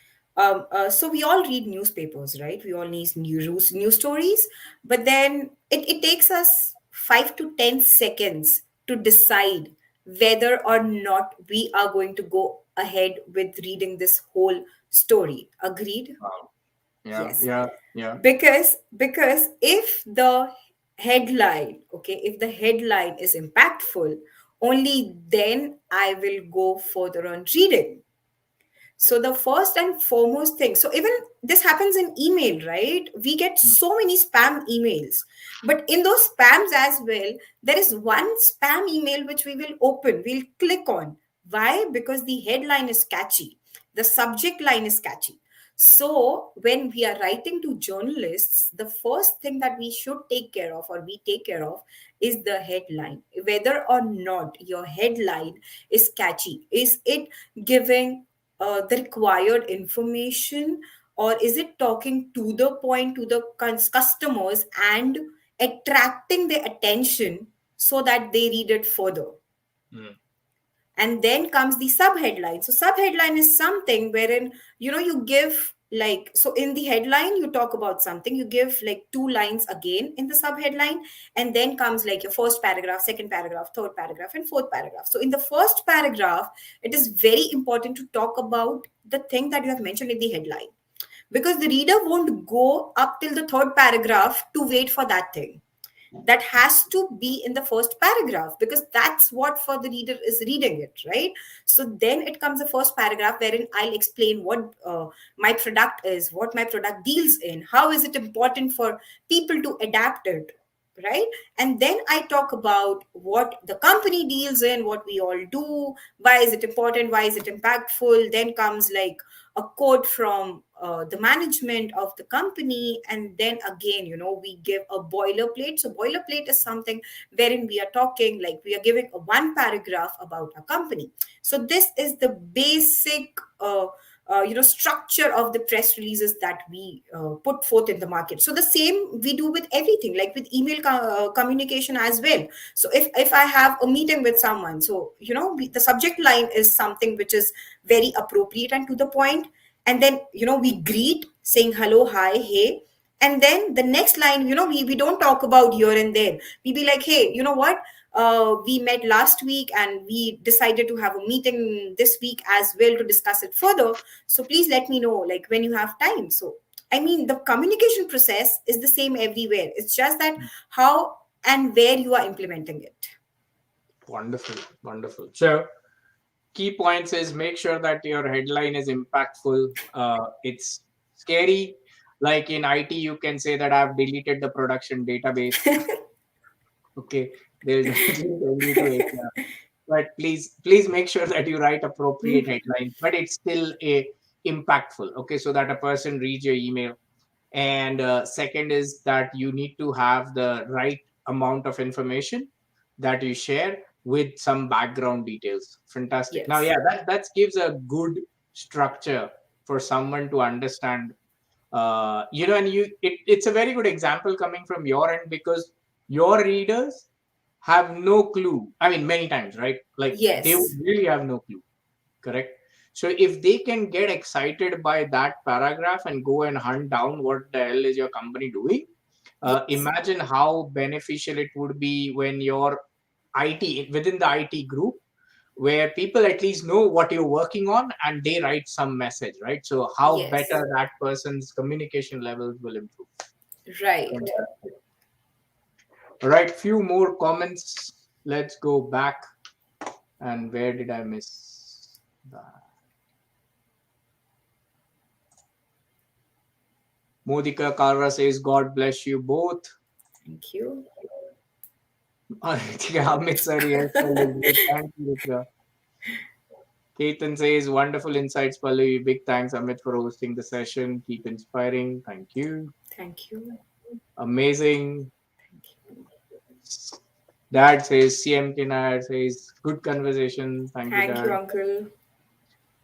so we all read newspapers, right? We all need news stories, but then it takes us 5 to 10 seconds to decide whether or not we are going to go ahead with reading this whole story. Agreed? Wow. Yeah, Yes. yeah, yeah. Because if the headline, okay, if the headline is impactful, only then I will go further on reading. So the first and foremost thing, so even this happens in email, right? We get so many spam emails, but in those spams as well, there is one spam email which we will open, we'll click on. Why? Because the headline is catchy, the subject line is catchy. So when we are writing to journalists, the first thing that we should take care of, or we take care of, is the headline. Whether or not your headline is catchy, is it giving the required information, or is it talking to the point to the customers and attracting their attention so that they read it further? Mm. And then comes the subheadline. So subheadline is something wherein you give, like, so in the headline you talk about something, you give like two lines again in the subheadline, and then comes like your first paragraph, second paragraph, third paragraph, and fourth paragraph. So in the first paragraph, it is very important to talk about the thing that you have mentioned in the headline, because the reader won't go up till the third paragraph to wait for that thing. That has to be in the first paragraph, because that's what for the reader is reading it, right? So then it comes the first paragraph wherein I'll explain what my product is, what my product deals in, how is it important for people to adapt it, right? And then I talk about what the company deals in, what we all do, why is it important, why is it impactful. Then comes like a quote from the management of the company, and then again we give a boilerplate. So boilerplate is something wherein we are talking, like we are giving a one paragraph about a company. So this is the basic structure of the press releases that we put forth in the market. So the same we do with everything, like with email communication as well. So if I have a meeting with someone, so the subject line is something which is very appropriate and to the point, and then we greet saying hello, hi, hey, and then the next line, we don't talk about here and there. We be like, hey, you know what, we met last week and we decided to have a meeting this week as well to discuss it further. So please let me know like when you have time. So I mean, the communication process is the same everywhere. It's just that how and where you are implementing it. Wonderful, wonderful. So key points is make sure that your headline is impactful. It's scary. Like in IT, you can say that I've deleted the production database. Okay, they'll directly send you to HR. But please make sure that you write appropriate headlines, but it's still a impactful. Okay, so that a person reads your email. And second is that you need to have the right amount of information that you share with some background details. Fantastic. Now, Yes. yeah, that gives a good structure for someone to understand. And it's a very good example coming from your end because your readers have no clue. I mean, many times, right? Like they would Yes. really have no clue. Correct. So if they can get excited by that paragraph and go and hunt down what the hell is your company doing, Yes. imagine how beneficial it would be when your IT within the IT group, where people at least know what you're working on and they write some message, right? So how Yes. better that person's communication levels will improve. Right. Fantastic. All right, few more comments. Let's go back. And where did I miss that? Modika Kalra says, God bless you both. Thank you. Amit sir, yes, Pallavi. Thank you, Rudra. Ketan says, wonderful insights, Pallavi. Big thanks, Amit, for hosting the session. Keep inspiring. Thank you. Thank you. Amazing. Thank you. Dad says, CMK Nair says, good conversation. Thank you, Thank you, Dad. Uncle.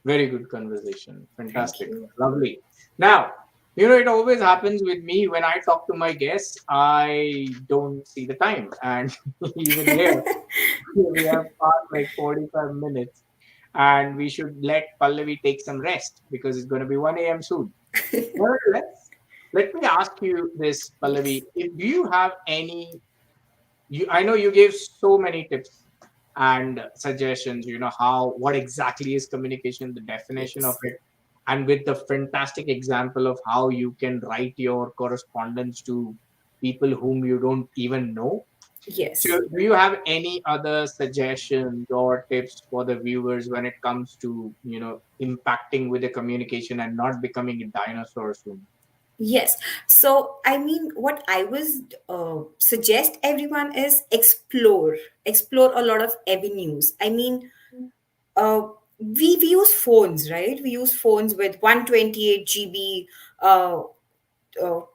Very good conversation. Thank Fantastic. you. Lovely. Now, it always happens with me when I talk to my guests, I don't see the time. And even here, we have passed like 45 minutes and we should let Pallavi take some rest because it's going to be 1 a.m. soon. Nevertheless, let me ask you this, Pallavi. Yes. If do you have any, I know you gave so many tips and suggestions, what exactly is communication, the definition of Yes. it, and with the fantastic example of how you can write your correspondence to people whom you don't even know. So, Yes. do you have any other suggestions or tips for the viewers when it comes to, impacting with the communication and not becoming a dinosaur soon? Yes. So, I mean, what I would suggest everyone is explore a lot of avenues. I mean, uh, we use phones, right? We use phones with 128 GB,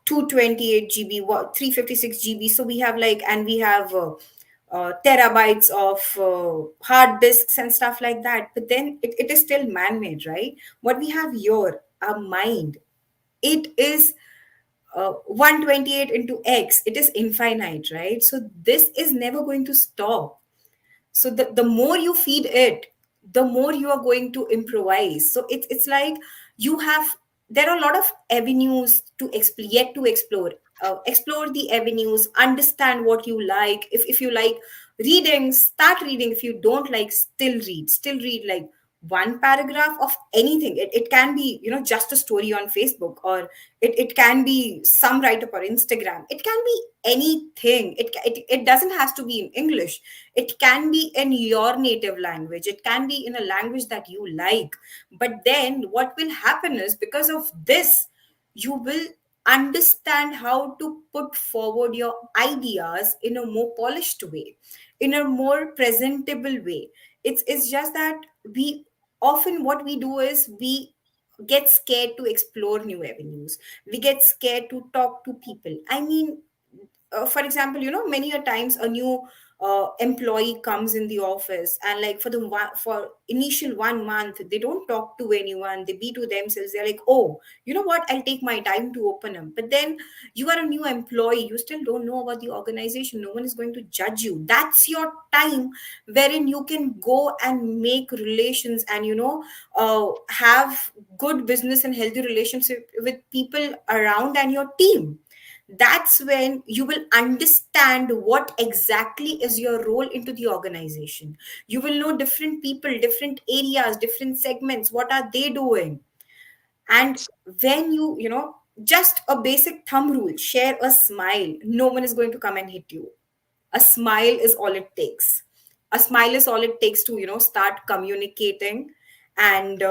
228 GB, 356 GB. So we have like, and we have terabytes of hard disks and stuff like that. But then it is still man made, right? What we have here, our mind, it is 128 into x, it is infinite, right? So this is never going to stop. So the more you feed it, the more you are going to improvise. So it's like you have, there are a lot of avenues to yet to explore. Explore the avenues, understand what you like. If you like reading, start reading. If you don't like, still read like one paragraph of anything. It can be, just a story on Facebook, or it can be some write up on Instagram. It can be anything. It doesn't have to be in English. It can be in your native language. It can be in a language that you like. But then what will happen is, because of this, you will understand how to put forward your ideas in a more polished way, in a more presentable way. It's just that we often, what we do is we get scared to explore new avenues. We get scared to talk to people. I mean, for example, many a times a new employee comes in the office, and like for initial 1 month, they don't talk to anyone. They be to themselves. They're like, oh, you know what, I'll take my time to open them. But then you are a new employee, you still don't know about the organization. No one is going to judge you. That's your time wherein you can go and make relations, and have good business and healthy relationship with people around and your team. That's when you will understand what exactly is your role into the organization. You will know different people, different areas, different segments, what are they doing. And when you just a basic thumb rule, share a smile, no one is going to come and hit you. A smile is all it takes. A smile is all it takes to start communicating. And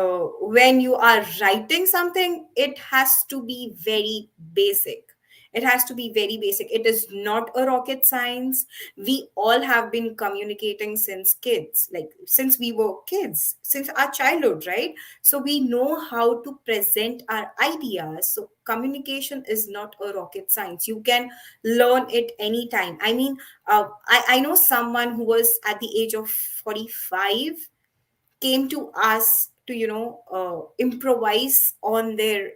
when you are writing something, it has to be very basic. It has to be very basic. It is not a rocket science. We all have been communicating since kids, like since we were kids, since our childhood, right? So we know how to present our ideas. So communication is not a rocket science. You can learn it anytime. I mean, I know someone who was at the age of 45 came to us to improvise on their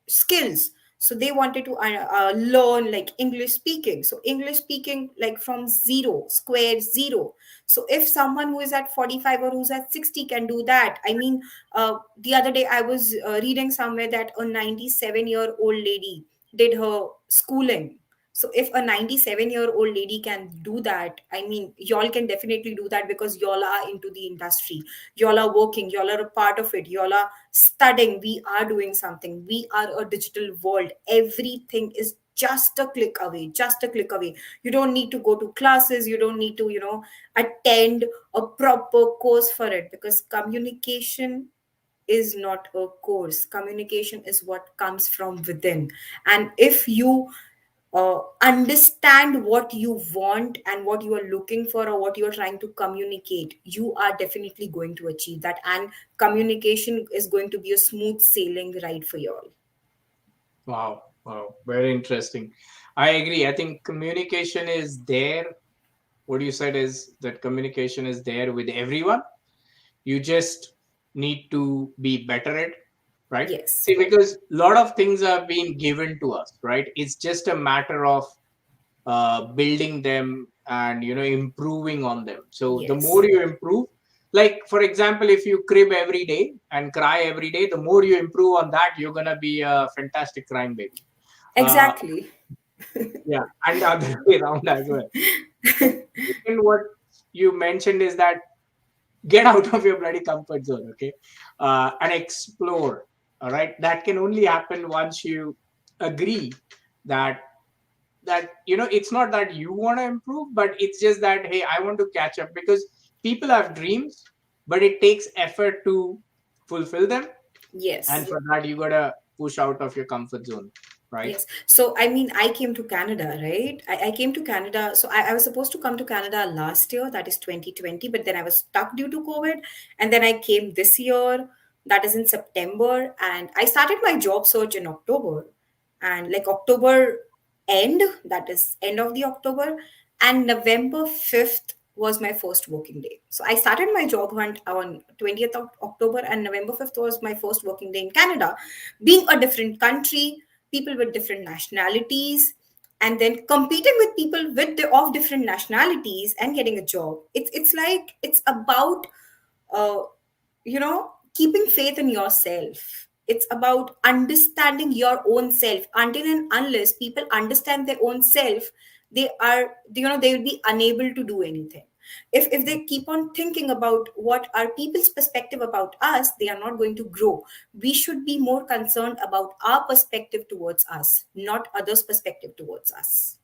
skills. So they wanted to learn like English speaking, so English speaking like from zero, square zero. So if someone who is at 45 or who's at 60 can do that, I mean, the other day I was reading somewhere that a 97-year-old lady did her schooling. So if a 97-year-old lady can do that, I mean, y'all can definitely do that, because y'all are into the industry, y'all are working, y'all are a part of it, y'all are studying, we are doing something, we are a digital world. Everything is just a click away, just a click away. You don't need to go to classes, you don't need to attend a proper course for it, because communication is not a course. Communication is what comes from within. And if you understand what you want and what you are looking for, or what you are trying to communicate, you are definitely going to achieve that. And communication is going to be a smooth sailing ride for you all. Wow, wow, very interesting. I agree. I think communication is there. What you said is that communication is there with everyone. You just need to be better at, right? Yes, See, because a lot of things are being given to us, right? It's just a matter of building them and improving on them. So the yes, more you improve, like for example, if you crib every day and cry every day, the more you improve on that, you're gonna be a fantastic crying baby. uh, exactly. yeah, and the other way around as well. And second, what you mentioned is that get out of your bloody comfort zone, okay, and explore. All right, that can only happen once you agree that it's not that you want to improve, but it's just that, hey, I want to catch up, because people have dreams, but it takes effort to fulfill them, and Yes. for that you gotta push out of your comfort zone, right? Yes. So, I mean, I came to Canada, right? I came to Canada. So, I was supposed to come to Canada last year, that is 2020, but then I was stuck due to COVID. And then I came this year, that is in September. And I started my job search in October. And like October end, that is end of the October. And November 5th was my first working day. So, I started my job hunt on 20th of October, and November 5th was my first working day in Canada. Being a different country, people with different nationalities, and then competing with people of different nationalities and getting a job, it's like it's about uh, keeping faith in yourself. It's about understanding your own self. Until and unless people understand their own self, they will be unable to do anything. If they keep on thinking about what are people's perspective about us, they are not going to grow. We should be more concerned about our perspective towards us, not others perspective towards us.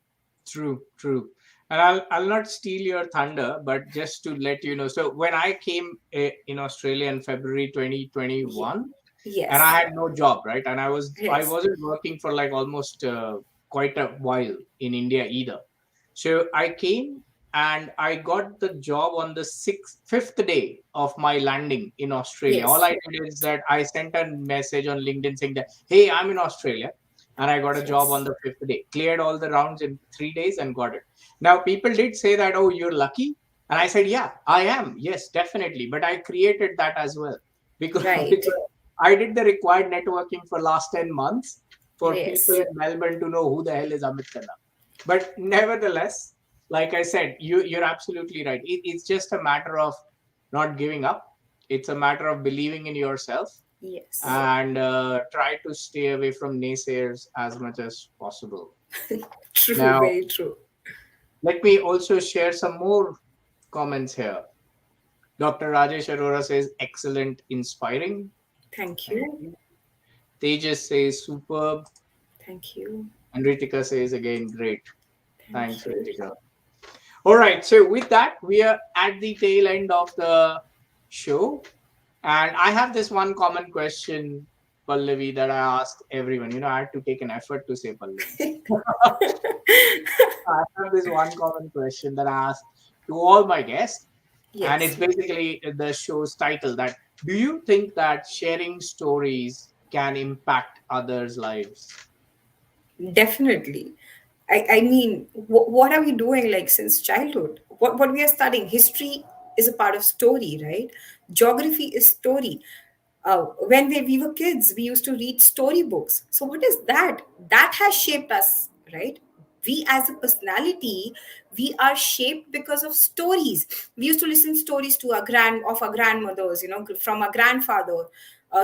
True, true. And I'll not steal your thunder, but just to let you know. So when I came in Australia in February Ye- 2021, and I yes, had no job, right? And I yes, wasn't working for like almost quite a while in India either. So I came and I got the job on the fifth day of my landing in Australia. All yes, I did is that I sent a message on LinkedIn saying that, hey, I'm in Australia, and I got a job on yes, the fifth day. Cleared all the rounds in 3 days and got it. Now people did say that, oh, you're lucky, and I said, yeah, I am. Yes, definitely. But I created that as well because, right, because I did the required networking for last 10 months for people yes, in Melbourne to know who the hell is Amit Khanna. But nevertheless, like I said, you're absolutely right. It's just a matter of not giving up. It's a matter of believing in yourself yes. and try to stay away from naysayers as much as possible. True, Now, very true. let me also share some more comments here. Dr. Rajesh Arora says, excellent, inspiring. Thank Thank you. you. Tejas says, superb. Thank you. And Ritika says, again, great. Thanks, Thank you. Ritika. All right. So, with that, we are at the tail end of the show. And I have this one common question, Pallavi, that I ask everyone. I had to take an effort to say Pallavi. I have this one common question that I ask to all my guests, and it's Yes. basically the show's title, that do you think that sharing stories can impact others' lives? Definitely. I mean, what are we doing like since childhood? What we are studying? History is a part of story, right? Geography is story. When we were kids, we used to read storybooks. So what is that? That has shaped us, right? We as a personality, we are shaped because of stories. We used to listen stories to our grandmothers, from our grandfather,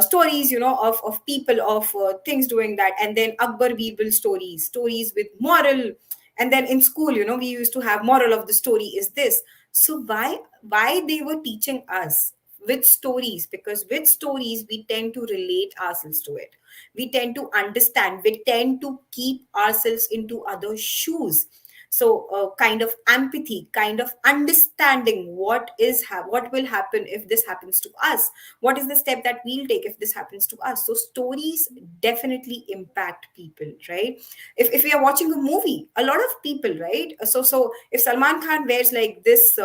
stories, of people, of things doing that, and then Akbar Birbal stories with moral. And then in school, we used to have moral of the story is this. So why they were teaching us with stories? Because with stories we tend to relate ourselves to it, we tend to understand, we tend to keep ourselves into other shoes. So kind of empathy, kind of understanding what will happen if this happens to us, what is the step that we'll take if this happens to us. So stories definitely impact people, right? If we are watching a movie, a lot of people, right? So if Salman Khan wears like this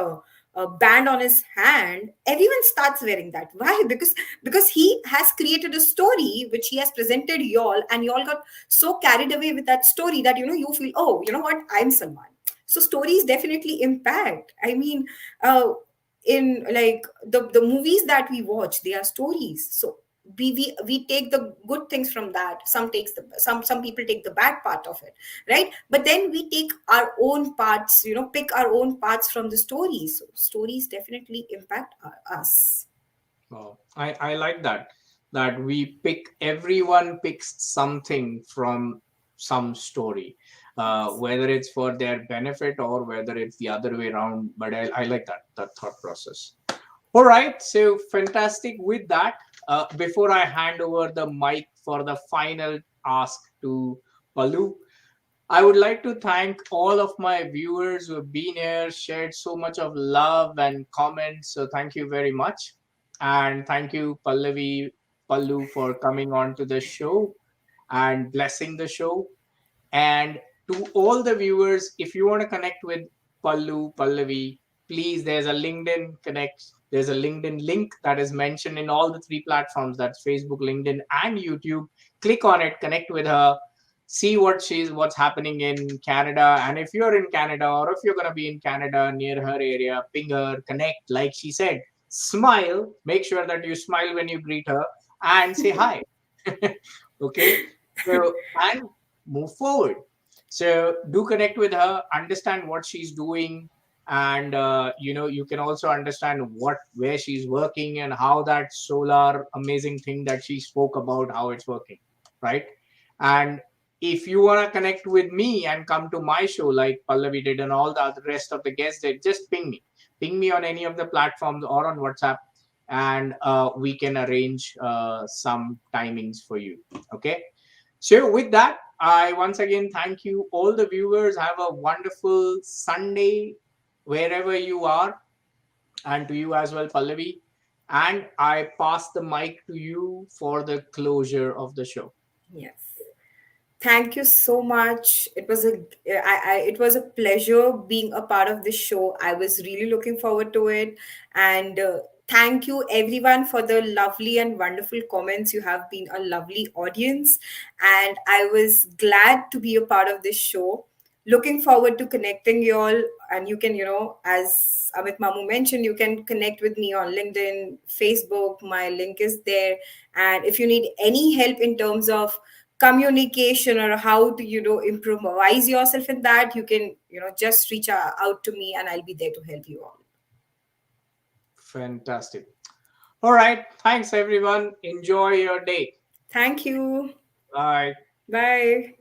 band on his hand, everyone starts wearing that. Why? Because he has created a story which he has presented y'all, and y'all got so carried away with that story that you feel, oh, you know what, I'm Salman. So stories definitely impact. I mean, uh, in like the movies that we watch, they are stories. So we take the good things from that, some people take the bad part of it, right? But then we take our own parts, pick our own parts from the stories. So stories definitely impact us. Oh, I like that we everyone picks something from some story, whether it's for their benefit or whether it's the other way around. But I like that thought process. All right, so fantastic. With that, before I hand over the mic for the final ask to Palu, I would like to thank all of my viewers who have been here, shared so much of love and comments. So thank you very much. And thank you, Pallu, for coming on to the show and blessing the show. And to all the viewers, if you want to connect with Pallavi, please, there's a LinkedIn link that is mentioned in all the three platforms. That's Facebook, LinkedIn, and YouTube. Click on it, connect with her, see what's happening in Canada. And if you're in Canada, or if you're gonna be in Canada near her area, ping her, connect, like she said, smile, make sure that you smile when you greet her and say hi. Okay. So, and move forward. So do connect with her, understand what she's doing, and you can also understand where she's working and how that solar amazing thing that she spoke about, how it's working, right? And if you want to connect with me and come to my show like Pallavi did and all the other rest of the guests did, just ping me on any of the platforms or on WhatsApp, and we can arrange some timings for you. Okay. So, with that, I once again thank you, all the viewers. Have a wonderful Sunday wherever you are, and to you as well, Pallavi. And I pass the mic to you for the closure of the show. Yes. Thank you so much. It was a pleasure being a part of this show. I was really looking forward to it, and thank you everyone for the lovely and wonderful comments. You have been a lovely audience, and I was glad to be a part of this show. Looking forward to connecting you all, and you can, as Amit Mamu mentioned, you can connect with me on LinkedIn, Facebook. My link is there, and if you need any help in terms of communication or how to improvise yourself in that, you can just reach out to me, and I'll be there to help you all. Fantastic. All right. Thanks, everyone. Enjoy your day. Thank you. Bye. Bye.